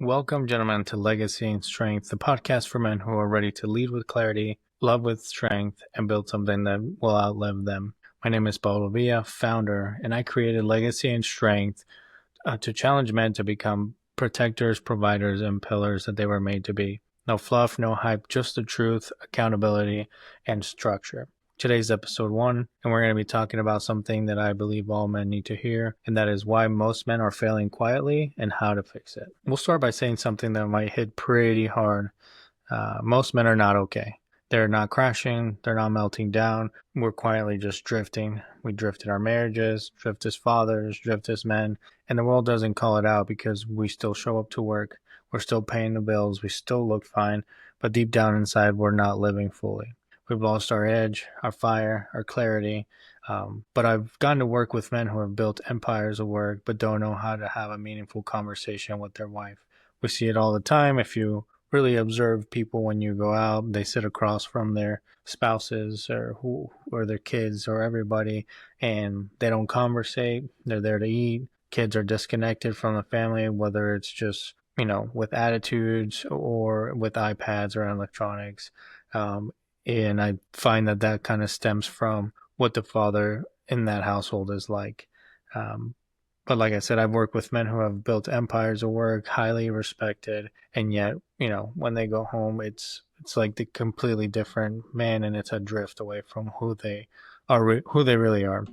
Welcome, gentlemen, to Legacy and Strength, the podcast for men who are ready to lead with clarity, love with strength, and build something that will outlive them. My name is Paulo Villa, founder, and I created Legacy and Strength to challenge men to become protectors, providers, and pillars that they were made to be. No fluff, no hype, just the truth, accountability, and structure. Today's episode 1, and we're going to be talking about something that I believe all men need to hear, and that is why most men are failing quietly and how to fix it. We'll start by saying something that might hit pretty hard. Most men are not okay. They're not crashing. They're not melting down. We're quietly just drifting. We drift in our marriages, drift as fathers, drift as men, and the world doesn't call it out because we still show up to work. We're still paying the bills. We still look fine, but deep down inside, we're not living fully. We've lost our edge, our fire, our clarity. But I've gotten to work with men who have built empires of work but don't know how to have a meaningful conversation with their wife. We see it all the time. If you really observe people when you go out, they sit across from their spouses or their kids or everybody, and they don't conversate. They're there to eat. Kids are disconnected from the family, whether it's just, with attitudes or with iPads or electronics. And I find that kind of stems from what the father in that household is like. But like I said, I've worked with men who have built empires of work, highly respected, and yet, when they go home, it's like the completely different man, and it's a drift away from who they are, who they really are.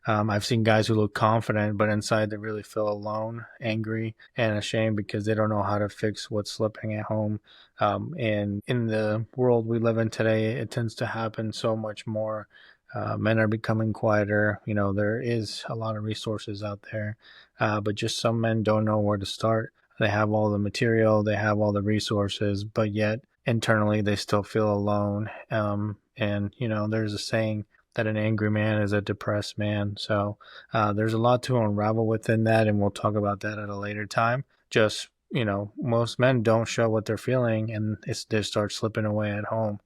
I've seen guys who look confident, but inside they really feel alone, angry, and ashamed because they don't know how to fix what's slipping at home. And in the world we live in today, it tends to happen so much more. Men are becoming quieter. There is a lot of resources out there, but just some men don't know where to start. They have all the material, they have all the resources, but yet internally they still feel alone. And there's a saying that an angry man is a depressed man. So there's a lot to unravel within that, and we'll talk about that at a later time. Just, most men don't show what they're feeling, and they start slipping away at home.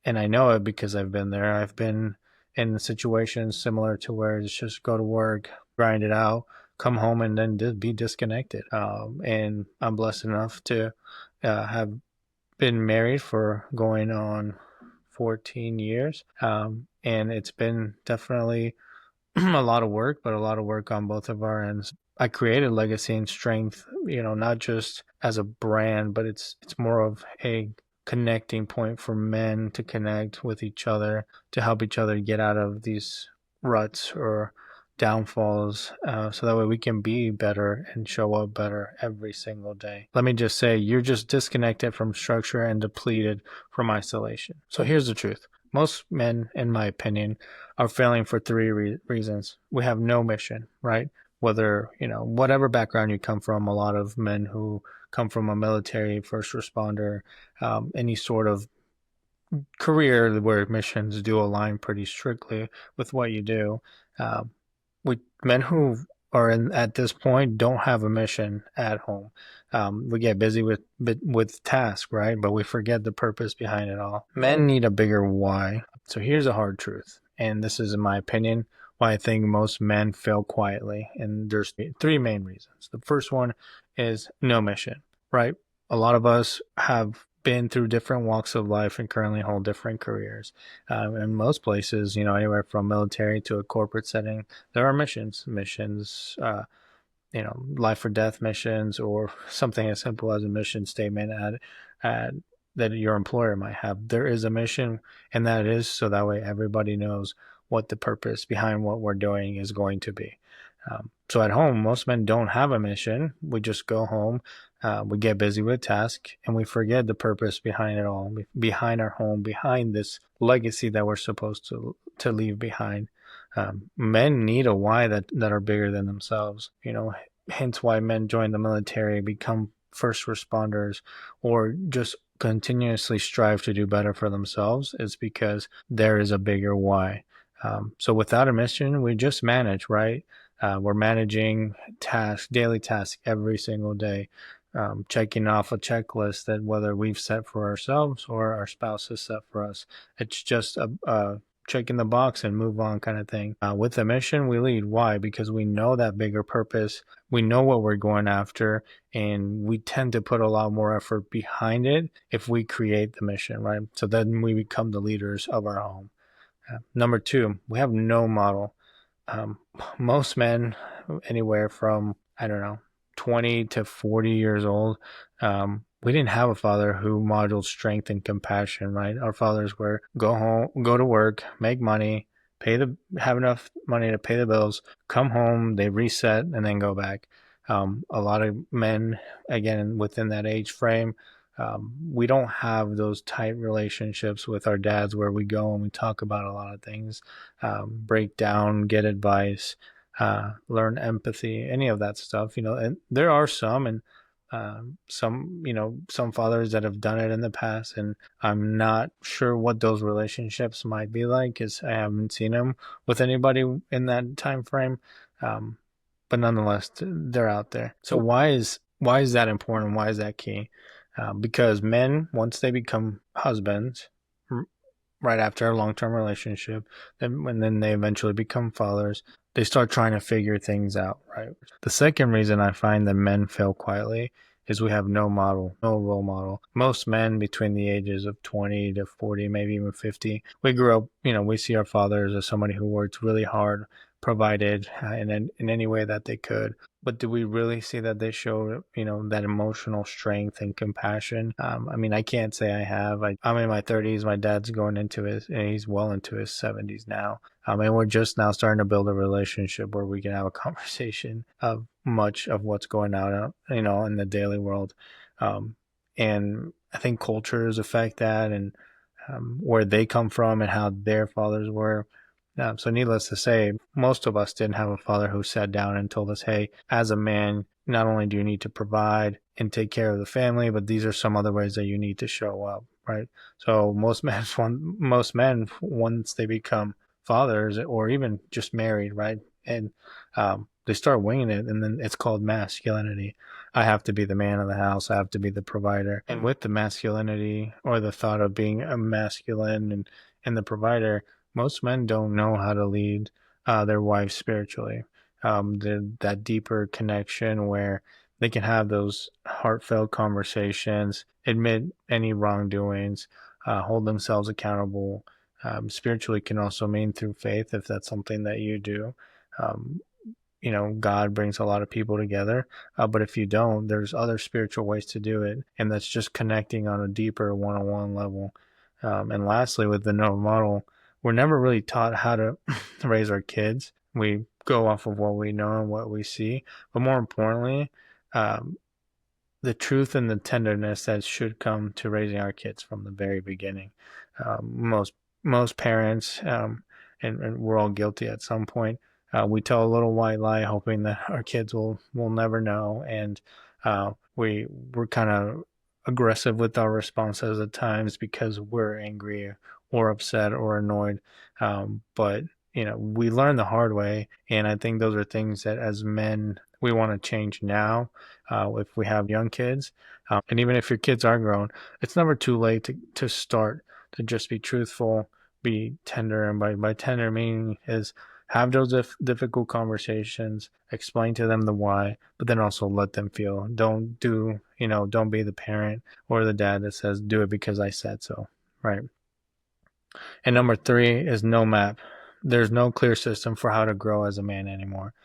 And I know it because I've been there. I've been in situations similar to where it's just go to work, grind it out, come home, and then be disconnected. And I'm blessed enough to have been married for going on 14 years. And it's been definitely a lot of work, but a lot of work on both of our ends. I created Legacy and Strength, not just as a brand, but it's more of a connecting point for men to connect with each other, to help each other get out of these ruts or downfalls, so that way we can be better and show up better every single day. Let me just say, you're just disconnected from structure and depleted from isolation. So here's the truth. Most men, in my opinion, are failing for three reasons. We have no mission, right? Whether, whatever background you come from, a lot of men who come from a military, first responder, any sort of career where missions do align pretty strictly with what you do. Men who are at this point don't have a mission at home. We get busy with tasks, right? But we forget the purpose behind it all. Men need a bigger why. So here's a hard truth, and this is, in my opinion, why I think most men fail quietly. And there's three main reasons. The first one is no mission, right? A lot of us have been through different walks of life and currently hold different careers. In most places, anywhere from military to a corporate setting, there are missions, life or death missions, or something as simple as a mission statement that your employer might have. There is a mission, and that is so that way everybody knows what the purpose behind what we're doing is going to be. So at home, most men don't have a mission. We just go home, we get busy with tasks, and we forget the purpose behind it all, behind our home, behind this legacy that we're supposed to leave behind. Men need a why that are bigger than themselves. Hence why men join the military, become first responders, or just continuously strive to do better for themselves, is because there is a bigger why. So without a mission, we just manage, right? We're managing daily tasks every single day, checking off a checklist that whether we've set for ourselves or our spouse has set for us. It's just a checking the box and move on kind of thing. With a mission, we lead. Why? Because we know that bigger purpose. We know what we're going after, and we tend to put a lot more effort behind it if we create the mission, right? So then we become the leaders of our home. Number two, we have no model. Um, Most men, anywhere from, I don't know, 20 to 40 years old, we didn't have a father who modeled strength and compassion, right? Our fathers were go home, go to work, make money, have enough money to pay the bills, come home, they reset, and then go back. A lot of men, again, within that age frame, we don't have those tight relationships with our dads where we go and we talk about a lot of things, break down, get advice, learn empathy, any of that stuff, and there are some, and some fathers that have done it in the past, and I'm not sure what those relationships might be like because I haven't seen them with anybody in that time frame. Um, but nonetheless, they're out there. So why is that important? Why is that key? Because men, once they become husbands, right after a long-term relationship, and then they eventually become fathers, they start trying to figure things out, right? The second reason I find that men fail quietly is we have no model, no role model. Most men between the ages of 20 to 40, maybe even 50, we grew up, we see our fathers as somebody who worked really hard, provided in any way that they could. But do we really see that they show, that emotional strength and compassion? I mean, I can't say I have. I'm in my 30s. My dad's he's well into his 70s now. And we're just now starting to build a relationship where we can have a conversation of much of what's going on, in the daily world. And I think cultures affect that, and where they come from and how their fathers were. So needless to say, most of us didn't have a father who sat down and told us, hey, as a man, not only do you need to provide and take care of the family, but these are some other ways that you need to show up, right? So most men, once they become fathers or even just married, right? And they start winging it, and then it's called masculinity. I have to be the man of the house. I have to be the provider. And with the masculinity or the thought of being a masculine and the provider, most men don't know how to lead their wives spiritually. That deeper connection where they can have those heartfelt conversations, admit any wrongdoings, hold themselves accountable. Spiritually can also mean through faith if that's something that you do. Um, God brings a lot of people together, but if you don't, there's other spiritual ways to do it, and that's just connecting on a deeper one-on-one level. And lastly, with the no model, we're never really taught how to raise our kids. We go off of what we know and what we see, but more importantly, um, the truth and the tenderness that should come to raising our kids from the very beginning. Most parents, and we're all guilty at some point. We tell a little white lie, hoping that our kids will never know, and we're kind of aggressive with our responses at times because we're angry or upset or annoyed. But we learn the hard way, and I think those are things that as men we want to change now. If we have young kids, and even if your kids are grown, it's never too late to start to just be truthful, be tender, and by tender meaning is have those difficult conversations, explain to them the why, but then also let them feel. Don't be the parent or the dad that says, do it because I said so, right? And number three is no map. There's no clear system for how to grow as a man anymore.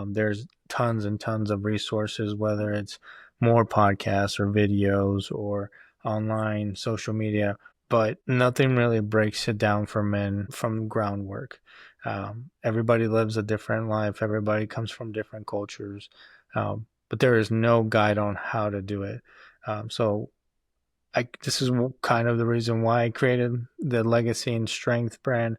There's tons and tons of resources, whether it's more podcasts or videos or online social media, but nothing really breaks it down for men from groundwork. Everybody lives a different life. Everybody comes from different cultures, but there is no guide on how to do it. So this is kind of the reason why I created the Legacy and Strength brand.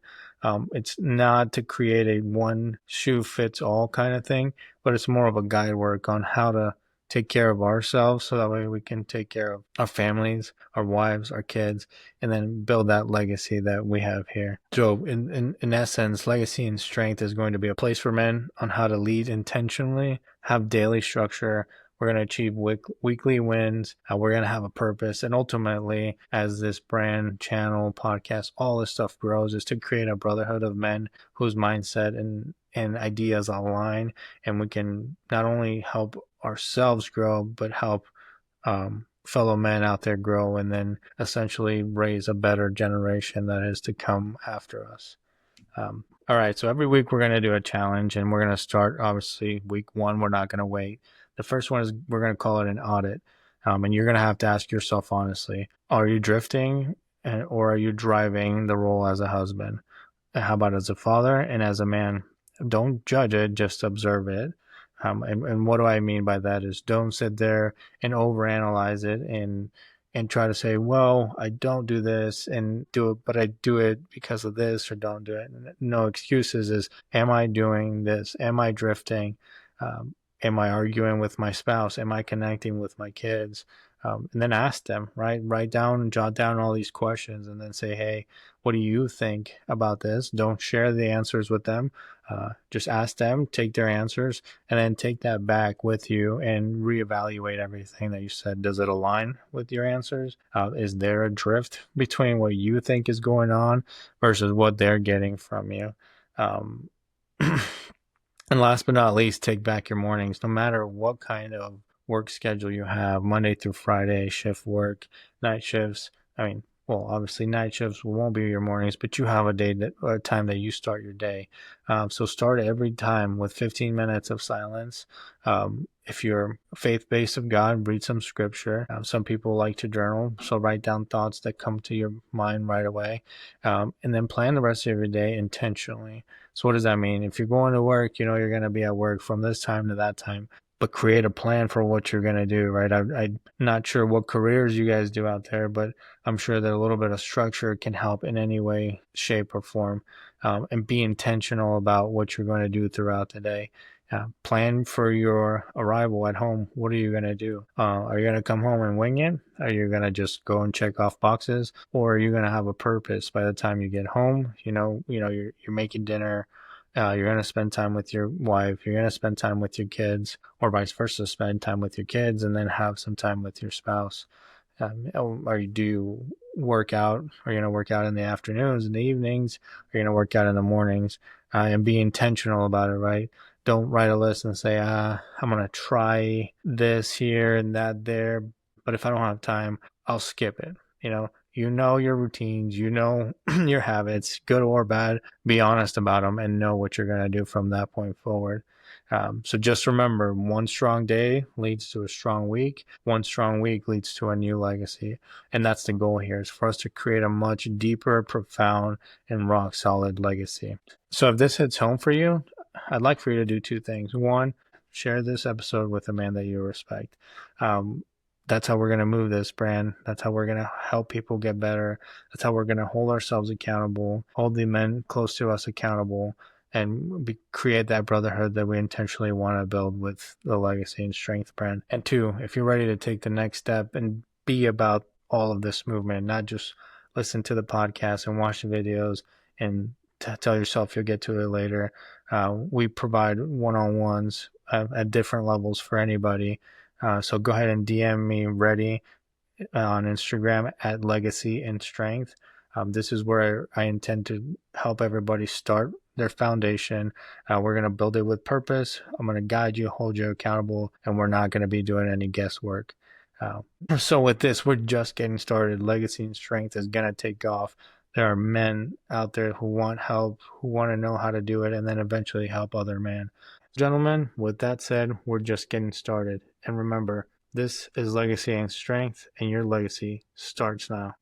It's not to create a one shoe fits all kind of thing, but it's more of a guide work on how to take care of ourselves so that way we can take care of our families, our wives, our kids, and then build that legacy that we have here. So in essence, Legacy and Strength is going to be a place for men on how to lead intentionally, have daily structure, We're going to achieve weekly wins. We're going to have a purpose. And ultimately, as this brand, channel, podcast, all this stuff grows, is to create a brotherhood of men whose mindset and ideas align. And we can not only help ourselves grow, but help fellow men out there grow, and then essentially raise a better generation that is to come after us. All right, so every week we're going to do a challenge, and we're going to start, obviously, week one. We're not going to wait. The first one is we're going to call it an audit. And you're going to have to ask yourself honestly, are you drifting or are you driving the role as a husband? How about as a father and as a man? Don't judge it, just observe it. And what do I mean by that is don't sit there and overanalyze it and try to say, well, I don't do this and do it, but I do it because of this, or don't do it. No excuses. Is, am I doing this? Am I drifting? Am I arguing with my spouse? Am I connecting with my kids? And then ask them, right? Write down, jot down all these questions, and then say, hey, what do you think about this? Don't share the answers with them. Just ask them, take their answers, and then take that back with you and reevaluate everything that you said. Does it align with your answers? Is there a drift between what you think is going on versus what they're getting from you? And last but not least, take back your mornings. No matter what kind of work schedule you have, Monday through Friday, shift work, night shifts. I mean, well, obviously night shifts won't be your mornings, but you have a time that you start your day. So start every time with 15 minutes of silence. If you're faith-based of God, read some scripture. Some people like to journal, so write down thoughts that come to your mind right away, and then plan the rest of your day intentionally. So what does that mean? If you're going to work, you're going to be at work from this time to that time, but create a plan for what you're going to do, right? I'm not sure what careers you guys do out there, but I'm sure that a little bit of structure can help in any way, shape, or form, and be intentional about what you're going to do throughout the day. Plan for your arrival at home. What are you going to do? Are you going to come home and wing it? Are you going to just go and check off boxes? Or are you going to have a purpose by the time you get home? You're making dinner. You're going to spend time with your wife. You're going to spend time with your kids, or vice versa, spend time with your kids and then have some time with your spouse. Do you work out? Are you going to work out in the afternoons, in the evenings? Are you going to work out in the mornings? And be intentional about it, right? Don't write a list and say, I'm going to try this here and that there, but if I don't have time, I'll skip it. You know your routines, your habits, good or bad. Be honest about them and know what you're going to do from that point forward. So just remember, one strong day leads to a strong week. One strong week leads to a new legacy. And that's the goal here, is for us to create a much deeper, profound, and rock solid legacy. So if this hits home for you, I'd like for you to do two things. One, share this episode with a man that you respect. That's how we're going to move this brand. That's how we're going to help people get better. That's how we're going to hold ourselves accountable, hold the men close to us accountable, and create that brotherhood that we intentionally want to build with the Legacy and Strength brand. And two, if you're ready to take the next step and be about all of this movement, not just listen to the podcast and watch the videos and tell yourself you'll get to it later. We provide one-on-ones at different levels for anybody. So go ahead and DM me ready on Instagram at Legacy and Strength. This is where I intend to help everybody start their foundation. We're going to build it with purpose. I'm going to guide you, hold you accountable, and we're not going to be doing any guesswork. So with this, we're just getting started. Legacy and Strength is going to take off. There are men out there who want help, who want to know how to do it, and then eventually help other men. Gentlemen, with that said, we're just getting started. And remember, this is Legacy and Strength, and your legacy starts now.